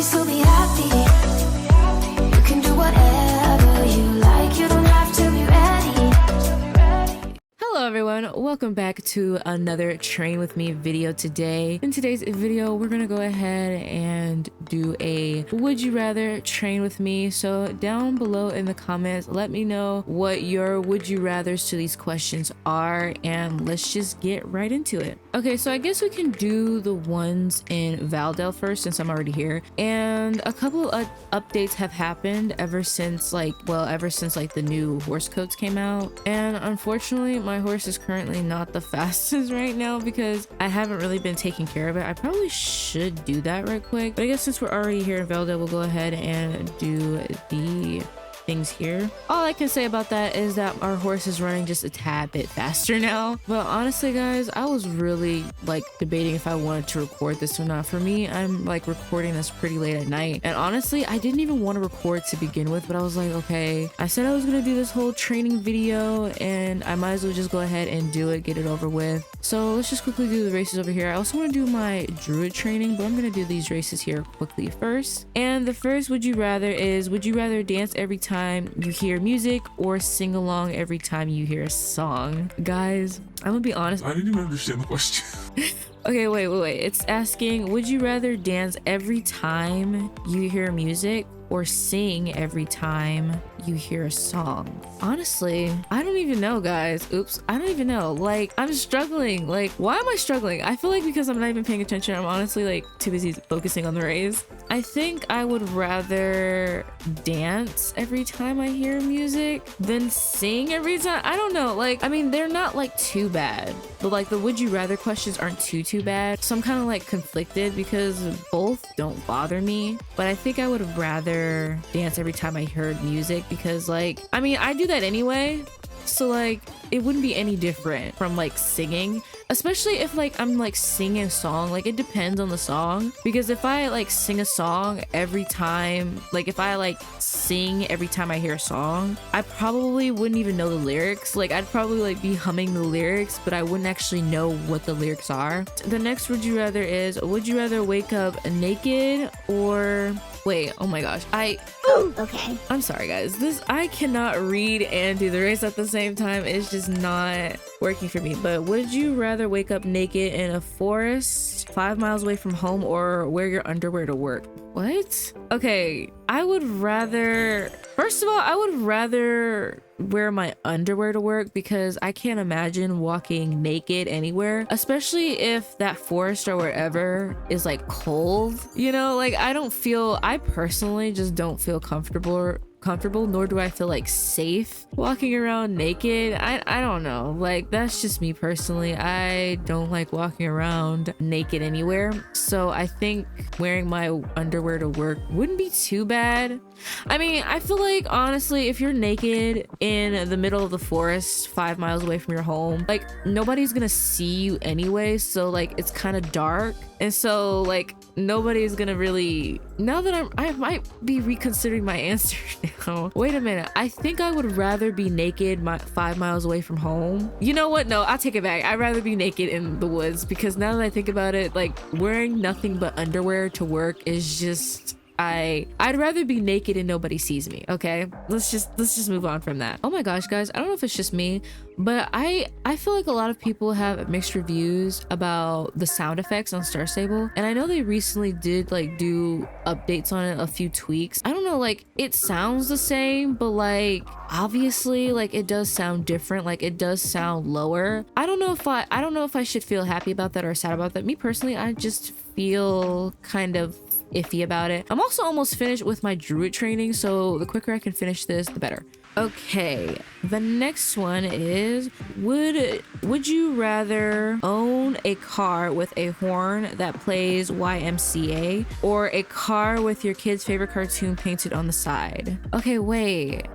still be happy. You can do whatever you like, you don't have to be ready. Hello everyone, welcome back to another Train With Me video today. In today's video, we're gonna go ahead and do a would you rather train with me. So down below in the comments, let me know what your would you rathers to these questions are, and let's just get right into it. Okay, so I guess we can do the ones in Valdale first since I'm already here. And a couple of updates have happened ever since the new horse coats came out. And unfortunately, my horse is currently not the fastest right now because I haven't really been taking care of it. I probably should do that right quick, but I guess since we're already here in Valdale, we'll go ahead and do the things here. All I can say about that is that our horse is running just a tad bit faster now. But honestly guys, I was really debating if I wanted to record this or not. For me, I'm recording this pretty late at night, and honestly I didn't even want to record to begin with, but I was like, okay, I said I was gonna do this whole training video and I might as well just go ahead and do it, get it over with. So let's just quickly do the races over here. I also want to do my druid training, but I'm gonna do these races here quickly first. And the first would you rather is, would you rather dance every time you hear music or sing along every time you hear a song? Guys, I'm gonna be honest, I didn't even understand the question. Okay, wait. It's asking, would you rather dance every time you hear music or sing every time you hear a song? Honestly, I don't even know, guys. Oops, I don't even know. I'm struggling. Why am I struggling? I feel like because I'm not even paying attention, I'm honestly too busy focusing on the race. I think I would rather dance every time I hear music than sing every time. I don't know. I mean, they're not too bad, but the would you rather questions aren't too bad. So I'm kind of conflicted because both don't bother me, but I think I would rather dance every time I heard music because I mean, I do that anyway. So it wouldn't be any different from singing, especially if I'm singing a song. It depends on the song, because if I sing a song every time, if I sing every time I hear a song, I probably wouldn't even know the lyrics. I'd probably be humming the lyrics, but I wouldn't actually know what the lyrics are. The next would you rather is, would you rather wake up naked or wait, oh my gosh, Okay. I'm sorry guys, I cannot read and do the race at the same time. It's just not working for me. But would you rather wake up naked in a forest 5 miles away from home or wear your underwear to work? What? Okay, I would rather, first of all, I would rather wear my underwear to work because I can't imagine walking naked anywhere, especially if that forest or wherever is cold, you know? I personally just don't feel comfortable, nor do I feel safe walking around naked. I don't know, that's just me personally. I don't like walking around naked anywhere, so I think wearing my underwear to work wouldn't be too bad. I mean, I feel honestly, if you're naked in the middle of the forest 5 miles away from your home, nobody's gonna see you anyway, so it's kind of dark, and so nobody's gonna really, now that I might be reconsidering my answer now. Wait a minute, I think I would rather be naked 5 miles away from home. You know what, no, I'll take it back. I'd rather be naked in the woods, because now that I think about it, wearing nothing but underwear to work is just, I'd rather be naked and nobody sees me. Okay, let's just move on from that. Oh my gosh guys, I don't know if it's just me, but I feel a lot of people have mixed reviews about the sound effects on Star Stable, and I know they recently did do updates on it, a few tweaks. I don't know, it sounds the same, but obviously it does sound different. It does sound lower. I don't know if I should feel happy about that or sad about that. Me personally, I just feel kind of iffy about it. I'm also almost finished with my druid training, so the quicker I can finish this, the better. Okay, the next one is, would you rather own a car with a horn that plays YMCA or a car with your kid's favorite cartoon painted on the side? Okay, wait.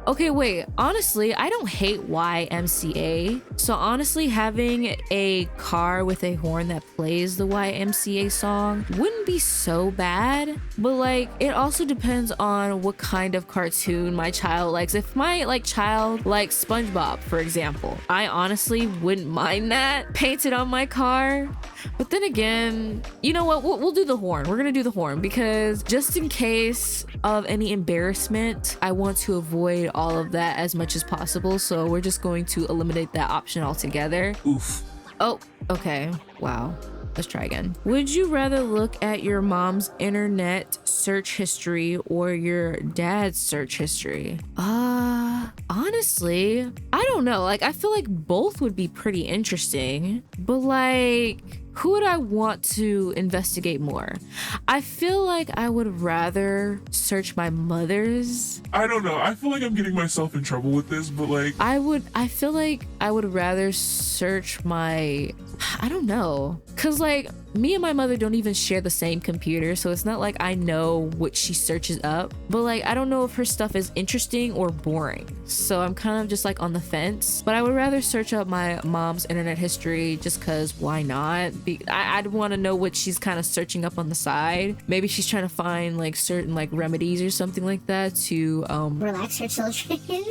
Honestly, I don't hate YMCA. So honestly, having a car with a horn that plays the YMCA song wouldn't be so bad. bad, but like it also depends on what kind of cartoon my child likes. If my like child likes SpongeBob, for example, I honestly wouldn't mind that painted on my car. But then again, you know what, we'll do the horn. We're gonna do the horn because just in case of any embarrassment, I want to avoid all of that as much as possible, so we're just going to eliminate that option altogether. Oof. Oh, okay. Wow. Let's try again. Would you rather look at your mom's internet search history or your dad's search history? Honestly, I don't know. Like, I feel like both would be pretty interesting, but like, who would I want to investigate more? I feel like I would rather search my mother's. I don't know. I feel like I'm getting myself in trouble with this, but like, I feel like I would rather search my, I don't know. Cause like me and my mother don't even share the same computer, so it's not like I know what she searches up, but like I don't know if her stuff is interesting or boring, so I'm kind of just like on the fence. But I would rather search up my mom's internet history just cause why not? I'd want to know what she's kind of searching up on the side. Maybe she's trying to find like certain like remedies or something like that to relax her children.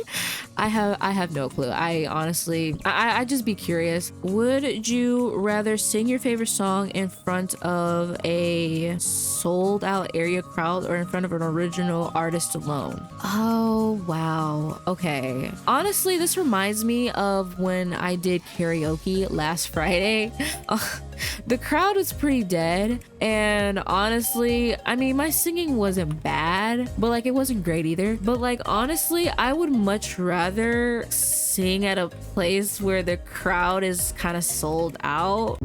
I have no clue. I honestly, I'd just be curious. Would you rather sing your favorite song in front of a sold out area crowd or in front of an original artist alone? Oh, wow. Okay. Honestly, this reminds me of when I did karaoke last Friday. The crowd was pretty dead, and honestly, I mean, my singing wasn't bad, but like it wasn't great either. But like honestly, I would much rather sing at a place where the crowd is kind of sold out.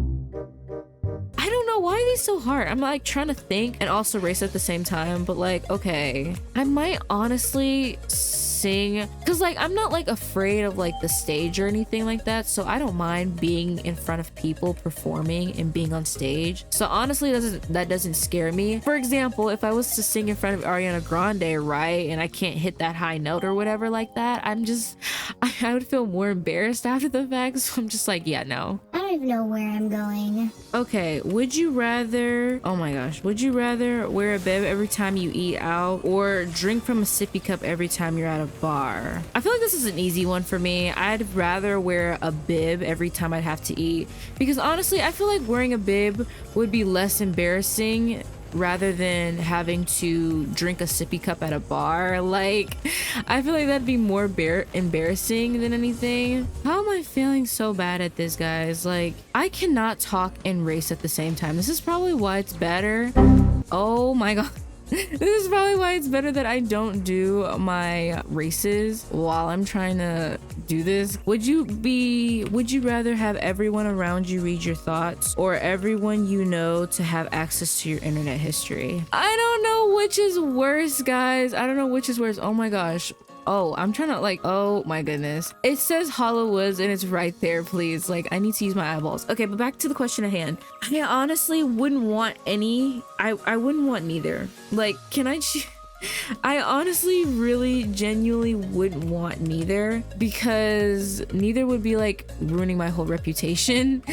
I don't know, why are these so hard? I'm like trying to think and also race at the same time, but like, okay, I might honestly sing because like I'm not like afraid of like the stage or anything like that, so I don't mind being in front of people performing and being on stage. So honestly, that doesn't scare me. For example, if I was to sing in front of Ariana Grande, right, and I can't hit that high note or whatever like that, I would feel more embarrassed after the fact, so I'm just like, yeah, no. I don't even know where I'm going. Okay, would you rather, oh my gosh, would you rather wear a bib every time you eat out or drink from a sippy cup every time you're at a bar? I feel like this is an easy one for me. I'd rather wear a bib every time I'd have to eat because honestly, I feel like wearing a bib would be less embarrassing rather than having to drink a sippy cup at a bar. Like, I feel like that'd be more embarrassing than anything. How am I feeling so bad at this, guys? Like, I cannot talk and race at the same time. This is probably why it's better. Oh my god. This is probably why it's better that I don't do my races while I'm trying to do this. Would you rather have everyone around you read your thoughts or everyone you know to have access to your internet history? I don't know which is worse, guys. I don't know which is worse. Oh my gosh. Oh, I'm trying to like, oh my goodness. It says Hollow Woods and it's right there, please. Like, I need to use my eyeballs. Okay, but back to the question at hand. I honestly wouldn't want any. I wouldn't want neither. Like, can I I honestly really genuinely wouldn't want neither because neither would be like ruining my whole reputation.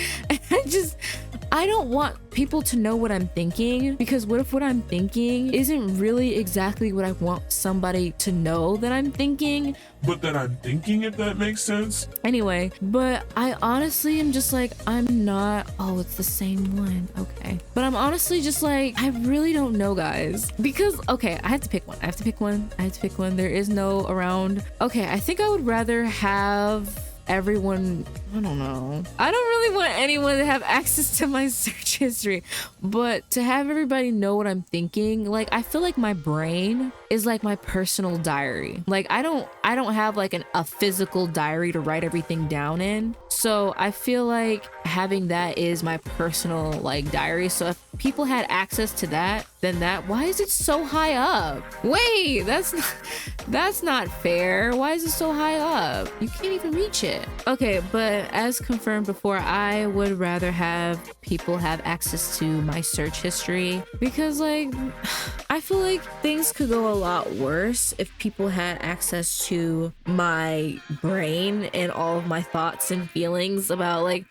I don't want people to know what I'm thinking because what if what I'm thinking isn't really exactly what I want somebody to know that I'm thinking? But that I'm thinking, if that makes sense. Anyway, but I honestly am just like, I'm not, oh, it's the same one. Okay. But I'm honestly just like, I really don't know, guys. Because, okay, I have to pick one. There is no around. Okay, I think I would rather have everyone, I don't know. I don't really want anyone to have access to my search history, but to have everybody know what I'm thinking, like I feel like my brain is like my personal diary. Like I don't have like a physical diary to write everything down in. So I feel like having that is my personal like diary. So if people had access to that, then why is it so high up? Wait, that's not fair. Why is it so high up? You can't even reach it. Okay, but as confirmed before, I would rather have people have access to my search history because like I feel like things could go a lot worse if people had access to my brain and all of my thoughts and feelings about like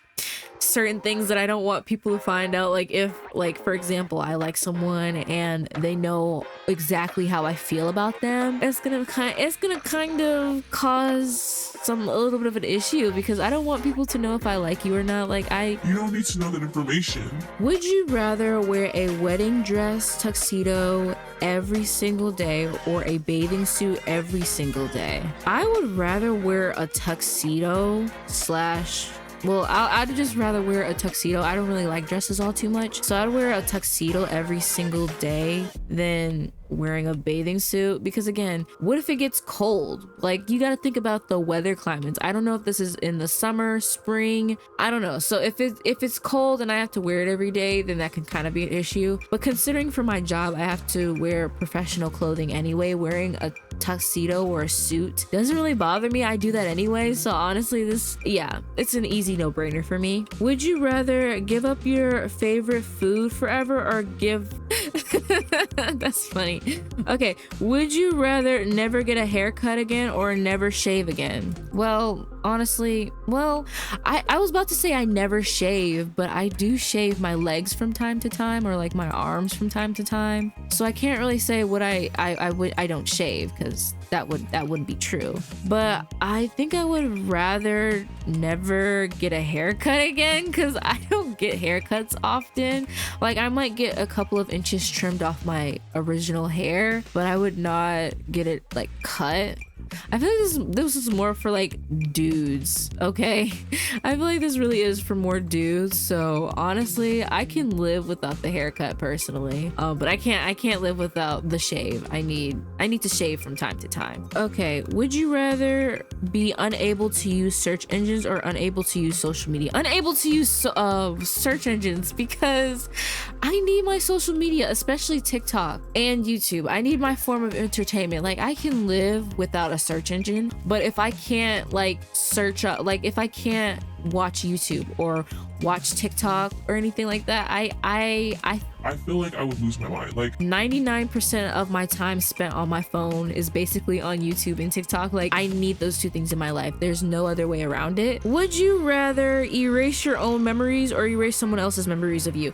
certain things that I don't want people to find out. Like if, like for example, I like someone and they know exactly how I feel about them, it's gonna kind of cause a little bit of an issue, because I don't want people to know if I like you or not. Like You don't need to know that information. would you rather wear a wedding dress tuxedo every single day or a bathing suit every single day? I would rather wear a tuxedo slash, well, I'd just rather wear a tuxedo. I don't really like dresses all too much, so I'd wear a tuxedo every single day than wearing a bathing suit. Because again, what if it gets cold? Like, you got to think about the weather climates. I don't know if this is in the summer, spring, I don't know. So if it's cold and I have to wear it every day, then that can kind of be an issue. But considering for my job I have to wear professional clothing anyway, wearing a tuxedo or a suit doesn't really bother me. I do that anyway, so honestly it's an easy no-brainer for me. Would you rather give up your favorite food forever or give that's funny. Okay, would you rather never get a haircut again or never shave again? Well, honestly, I was about to say I never shave, but I do shave my legs from time to time, or like my arms from time to time, so I can't really say what I don't shave, because that wouldn't be true. But I think I would rather never get a haircut again, because I don't get haircuts often. Like, I might get a couple of inches trimmed off my original hair, but I would not get it like cut. I feel like this is more for like dudes, okay? I feel like this really is for more dudes. So honestly, I can live without the haircut personally, but I can't live without the shave. I need to shave from time to time. Okay, would you rather be unable to use search engines or unable to use social media? Unable to use search engines, because I need my social media, especially TikTok and YouTube. I need my form of entertainment. Like, I can live without a search engine, but if I can't like search up, like if I can't watch YouTube or watch TikTok or anything like that, I feel like I would lose my mind. Like 99% of my time spent on my phone is basically on YouTube and TikTok. Like, I need those two things in my life. There's no other way around it. Would you rather erase your own memories or erase someone else's memories of you?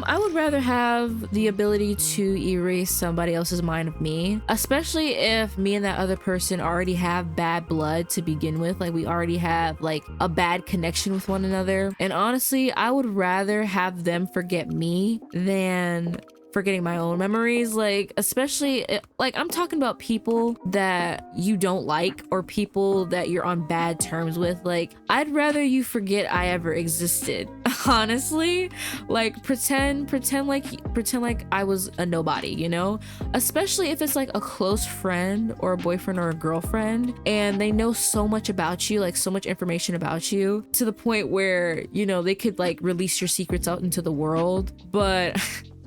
I would rather have the ability to erase somebody else's mind of me, especially if me and that other person already have bad blood to begin with. Like, we already have like a bad connection with one another. And honestly, I would rather have them forget me than forgetting my own memories. Like, especially like I'm talking about people that you don't like or people that you're on bad terms with. Like, I'd rather you forget I ever existed. Honestly, like pretend like I was a nobody, you know? Especially if it's like a close friend or a boyfriend or a girlfriend and they know so much about you, like so much information about you, to the point where, you know, they could like release your secrets out into the world, but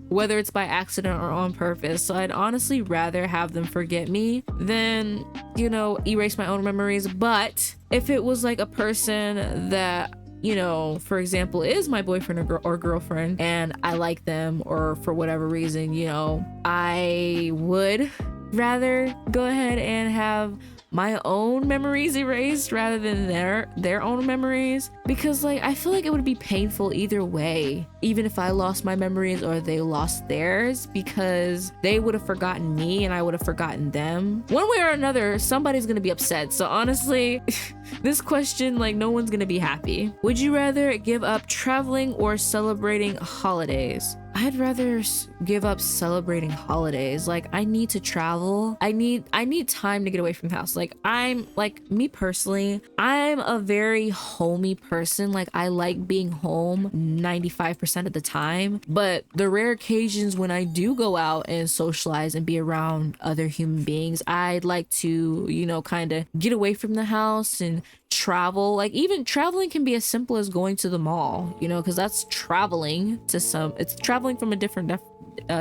whether it's by accident or on purpose. So I'd honestly rather have them forget me than, you know, erase my own memories. But if it was like a person that, you know, for example, is my boyfriend or girlfriend and I like them, or for whatever reason, you know, I would rather go ahead and have my own memories erased rather than their own memories, because like I feel like it would be painful either way, even if I lost my memories or they lost theirs, because they would have forgotten me and I would have forgotten them. One way or another, somebody's gonna be upset. So honestly, this question, like, no one's gonna be happy. Would you rather give up traveling or celebrating holidays? I'd rather give up celebrating holidays. Like, I need to travel. I need time to get away from the house. Like, I'm like, me personally, I'm a very homey person. Like, I like being home 95% of the time, but the rare occasions when I do go out and socialize and be around other human beings, I'd like to, you know, kind of get away from the house and travel. Like, even traveling can be as simple as going to the mall, you know, because that's traveling to it's traveling from a different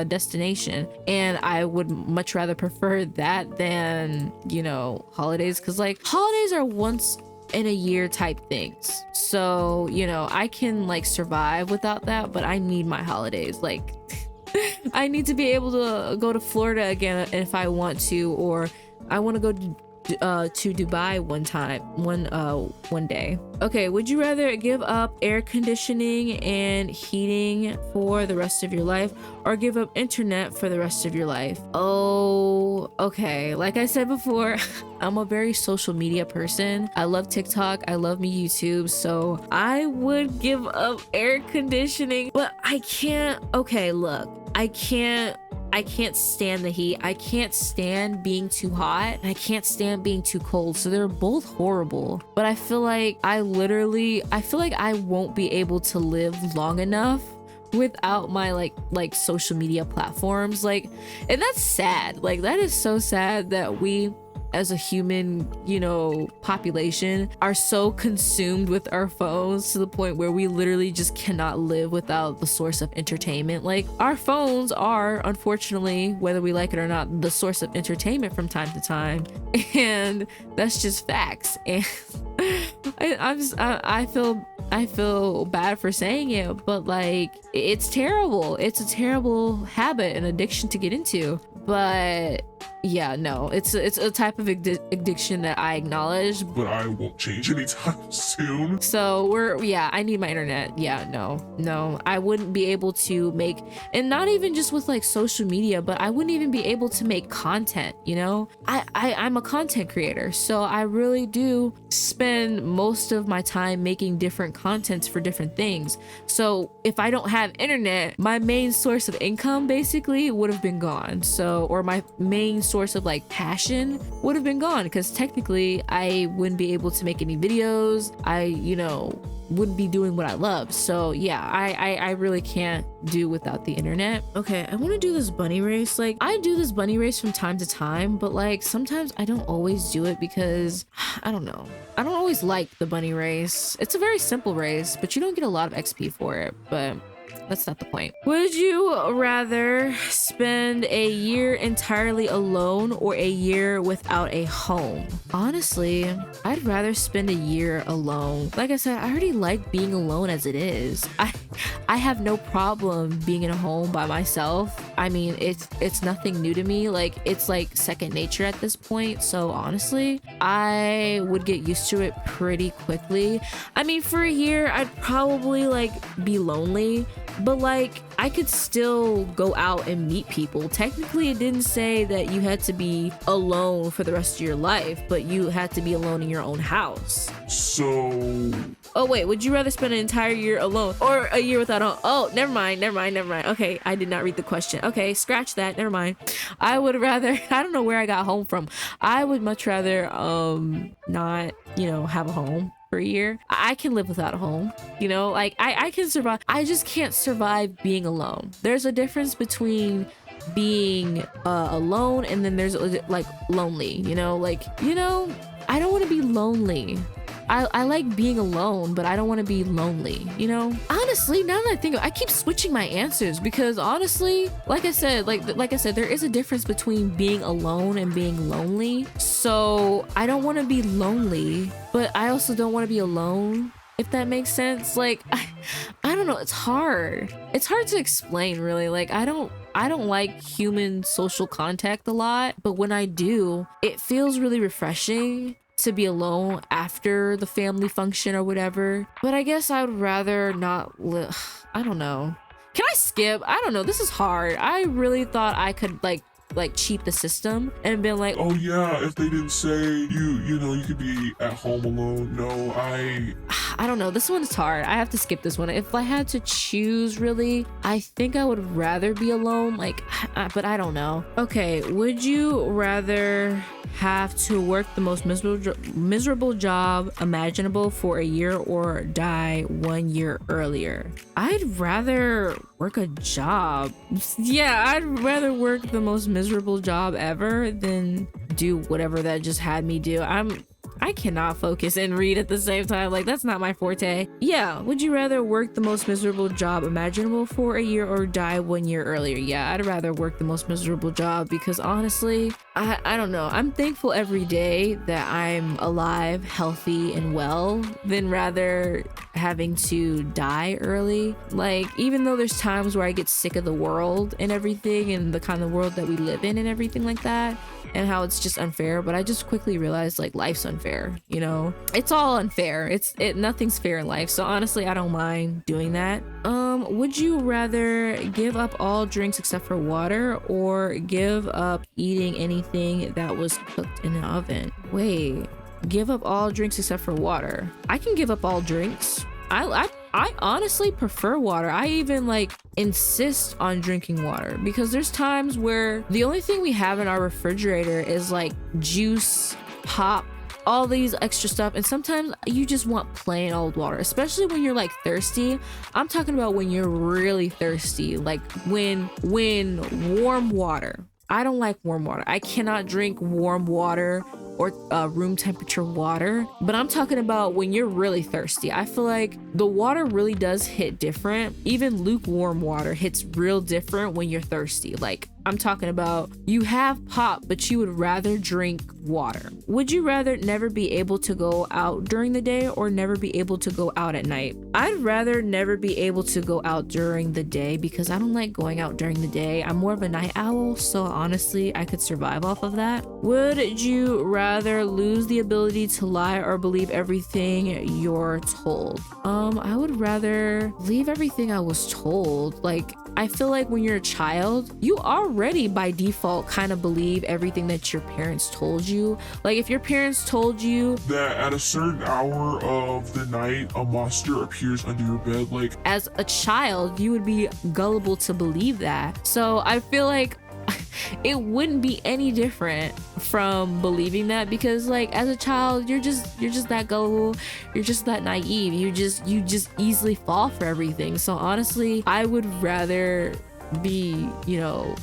destination, and I would much rather prefer that than, you know, holidays, because like holidays are once in a year type things. So, you know, I can like survive without that, but I need my holidays. Like I need to be able to go to Florida again if I want to, or I want to go to Dubai one day. Okay, would you rather give up air conditioning and heating for the rest of your life, or give up internet for the rest of your life? Oh, okay. Like I said before, I'm a very social media person. I love TikTok, I love me YouTube, so I would give up air conditioning, but I can't. Okay, look, I can't stand the heat. I can't stand being too hot. I can't stand being too cold. So they're both horrible. But I feel like I won't be able to live long enough without my like social media platforms. Like, and that's sad. Like, that is so sad that we as a human, you know, population are so consumed with our phones to the point where we literally just cannot live without the source of entertainment. Like, our phones are, unfortunately, whether we like it or not, the source of entertainment from time to time, and that's just facts. And I feel bad for saying it, but like, it's terrible. It's a terrible habit and addiction to get into. But yeah, no, it's a type of addiction that I acknowledge, but I won't change anytime soon. So I need my internet. Yeah, no, I wouldn't be able to make, and not even just with like social media, but I wouldn't even be able to make content, you know? I'm a content creator, so I really do spend most of my time making different contents for different things. So if I don't have internet, my main source of income basically would have been gone. So, or my main source of like passion would have been gone, because technically I wouldn't be able to make any videos. I, you know, wouldn't be doing what I love. So yeah, I really can't do without the internet. Okay, I want to do this bunny race. Like, I do this bunny race from time to time, but like sometimes I don't always do it because I don't know, I don't always like the bunny race. It's a very simple race, but you don't get a lot of XP for it, but that's not the point. Would you rather spend a year entirely alone or a year without a home? Honestly, I'd rather spend a year alone. Like I said, I already like being alone as it is. I have no problem being in a home by myself. I mean, it's nothing new to me. Like, it's like second nature at this point. So honestly, I would get used to it pretty quickly. I mean, for a year, I'd probably like be lonely, but like I could still go out and meet people. Technically, it didn't say that you had to be alone for the rest of your life, but you had to be alone in your own house. So... Oh wait, would you rather spend an entire year alone or a year without a home? Oh, never mind. Okay, I did not read the question. Okay, scratch that, never mind. I would rather, I don't know where I got home from. I would much rather not, you know, have a home for a year. I can live without a home, you know, like I can survive. I just can't survive being alone. There's a difference between being alone and then there's like lonely, you know, like, you know, I don't want to be lonely. I like being alone, but I don't want to be lonely, you know? Honestly, now that I think of it, I keep switching my answers because honestly, like I said, there is a difference between being alone and being lonely. So I don't want to be lonely, but I also don't want to be alone, if that makes sense. Like, I don't know, it's hard. It's hard to explain, really. Like, I don't like human social contact a lot, but when I do, it feels really refreshing to be alone after the family function or whatever. But I guess I would rather not live. I don't know. Can I skip? I don't know. This is hard. I really thought I could like cheat the system and been like, oh yeah, if they didn't say you know, you could be at home alone. No, I don't know. This one is hard. I have to skip this one. If I had to choose, really, I think I would rather be alone. Like, but I don't know. Okay, would you rather have to work the most miserable job imaginable for a year or die 1 year earlier? I'd rather work a job. Yeah, I'd rather work the most miserable job ever than do whatever that just had me do. I cannot focus and read at the same time. Like, that's not my forte. Yeah, would you rather work the most miserable job imaginable for a year or die 1 year earlier? Yeah, I'd rather work the most miserable job because honestly, I don't know. I'm thankful every day that I'm alive, healthy, and well than rather having to die early. Like, even though there's times where I get sick of the world and everything and the kind of world that we live in and everything like that, and how it's just unfair, but I just quickly realized like life's unfair, you know? It's all unfair. Nothing's fair in life. So honestly, I don't mind doing that. Would you rather give up all drinks except for water or give up eating anything that was cooked in an oven? Wait, give up all drinks except for water. I can give up all drinks. I honestly prefer water. I even like insist on drinking water because there's times where the only thing we have in our refrigerator is like juice, pop, all these extra stuff, and sometimes you just want plain old water, especially when you're like thirsty. I'm talking about when you're really thirsty, like when warm water. I don't like warm water. I cannot drink warm water or room temperature water, but I'm talking about when you're really thirsty. I feel like the water really does hit different. Even lukewarm water hits real different when you're thirsty. Like, I'm talking about you have pop, but you would rather drink water. Would you rather never be able to go out during the day or never be able to go out at night? I'd rather never be able to go out during the day because I don't like going out during the day. I'm more of a night owl, so honestly, I could survive off of that. Would you rather lose the ability to lie or believe everything you're told? I would rather believe everything I was told. Like, I feel like when you're a child, you already by default kind of believe everything that your parents told you. Like, if your parents told you that at a certain hour of the night a monster appears under your bed, like, as a child, you would be gullible to believe that. So I feel like it wouldn't be any different from believing that, because like as a child you're just that gullible, you're just that naive, you just easily fall for everything. So honestly, I would rather be, you know,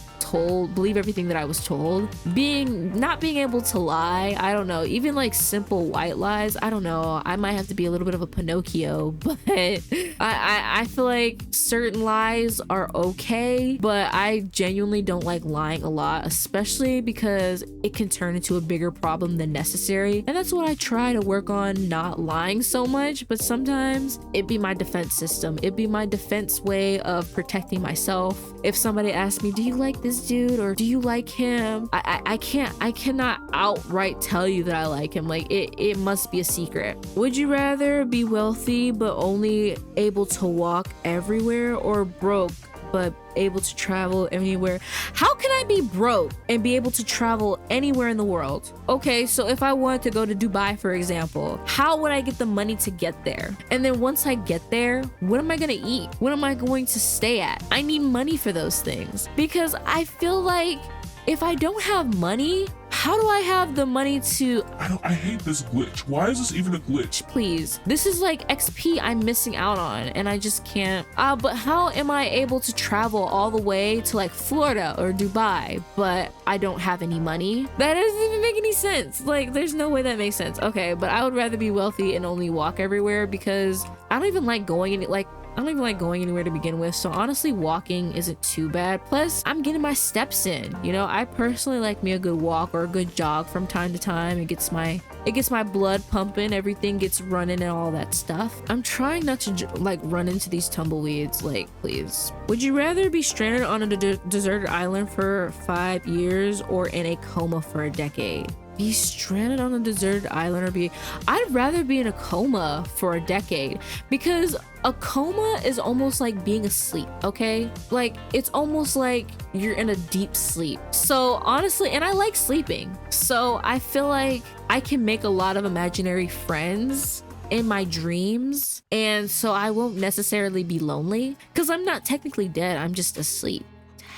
believe everything that I was told. Not being able to lie, I don't know, even like simple white lies, I don't know, I might have to be a little bit of a Pinocchio, but I feel like certain lies are okay, but I genuinely don't like lying a lot, especially because it can turn into a bigger problem than necessary. And that's what I try to work on, not lying so much, but sometimes it'd be my defense system. It'd be my defense way of protecting myself. If somebody asks me, do you like this dude or do you like him? I cannot outright tell you that I like him. Like, it must be a secret. Would you rather be wealthy but only able to walk everywhere, or broke but able to travel anywhere? How can I be broke and be able to travel anywhere in the world? Okay, so if I wanted to go to Dubai, for example, how would I get the money to get there? And then once I get there, what am I gonna eat? What am I going to stay at? I need money for those things, because I feel like if I don't have money, how do I have the money to... I hate this glitch. Why is this even a glitch? Please. This is like XP I'm missing out on, and I just can't. But how am I able to travel all the way to like Florida or Dubai, but I don't have any money? That doesn't even make any sense. Like, there's no way that makes sense. Okay, but I would rather be wealthy and only walk everywhere, because I don't even like going anywhere to begin with. So honestly, walking isn't too bad. Plus, I'm getting my steps in. You know, I personally like me a good walk or a good jog from time to time. It gets my blood pumping, everything gets running and all that stuff. I'm trying not to like run into these tumbleweeds, like, please. Would you rather be stranded on a deserted island for 5 years or in a coma for a decade? Be stranded on a deserted island or I'd rather be in a coma for a decade, because a coma is almost like being asleep, okay? Like, it's almost like you're in a deep sleep. So honestly, and I like sleeping, so I feel like I can make a lot of imaginary friends in my dreams, and so I won't necessarily be lonely, because I'm not technically dead, I'm just asleep,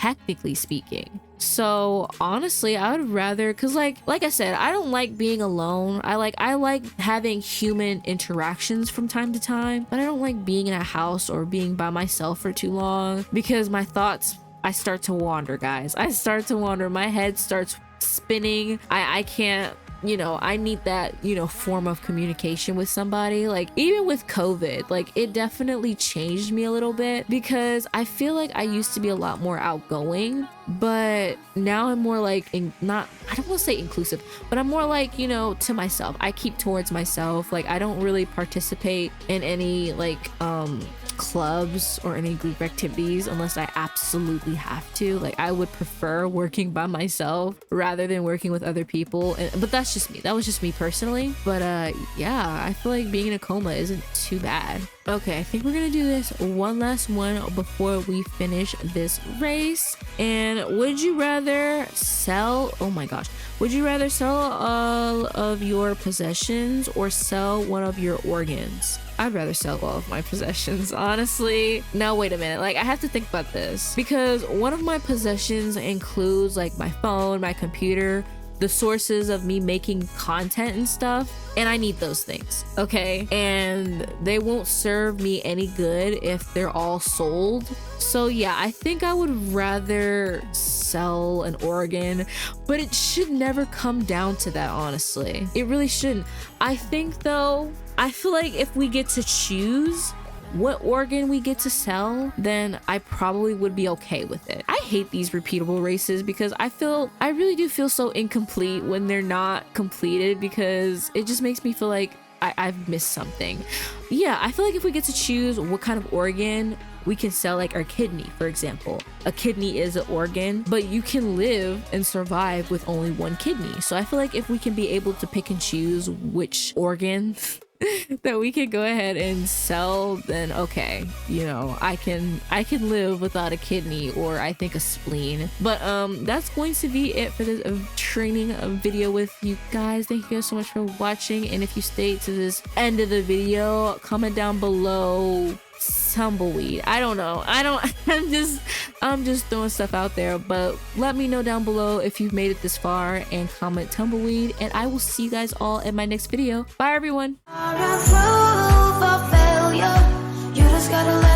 technically speaking. So honestly, I would rather, because like I said, I don't like being alone. I like having human interactions from time to time, but I don't like being in a house or being by myself for too long, because my thoughts, I start to wander, guys. I start to wander. My head starts spinning. I can't you know, I need that, you know, form of communication with somebody. Like even with COVID, like it definitely changed me a little bit, because I feel like I used to be a lot more outgoing, but now I'm more like I don't want to say inclusive, but I'm more like, you know, to myself. I keep towards myself. Like I don't really participate in any like clubs or any group activities unless I absolutely have to. Like I would prefer working by myself rather than working with other people, but that's just me. That was just me personally. But yeah, I feel like being in a coma isn't too bad. Okay, I think we're gonna do this one last one before we finish this race. And would you rather sell, oh my gosh, would you rather sell all of your possessions or sell one of your organs? I'd rather sell all of my possessions, honestly. Now, wait a minute. Like, I have to think about this, because one of my possessions includes like my phone, my computer, the sources of me making content and stuff, and I need those things, okay? And they won't serve me any good if they're all sold. So yeah, I think I would rather sell an organ, but it should never come down to that, honestly. It really shouldn't. I think though, I feel like if we get to choose what organ we get to sell, then I probably would be okay with it. I hate these repeatable races because I really do feel so incomplete when they're not completed, because it just makes me feel like I've missed something. Yeah, I feel like if we get to choose what kind of organ we can sell, like our kidney, for example. A kidney is an organ, but you can live and survive with only one kidney. So I feel like if we can be able to pick and choose which organ that we can go ahead and sell, then okay, you know, I can live without a kidney, or I think a spleen. But that's going to be it for this training video with you guys. Thank you guys so much for watching, and if you stayed to this end of the video, comment down below tumbleweed. I don't know. I'm just throwing stuff out there, but let me know down below if you've made it this far, and comment tumbleweed, and I will see you guys all in my next video. Bye everyone. Proof of failure. You just gotta let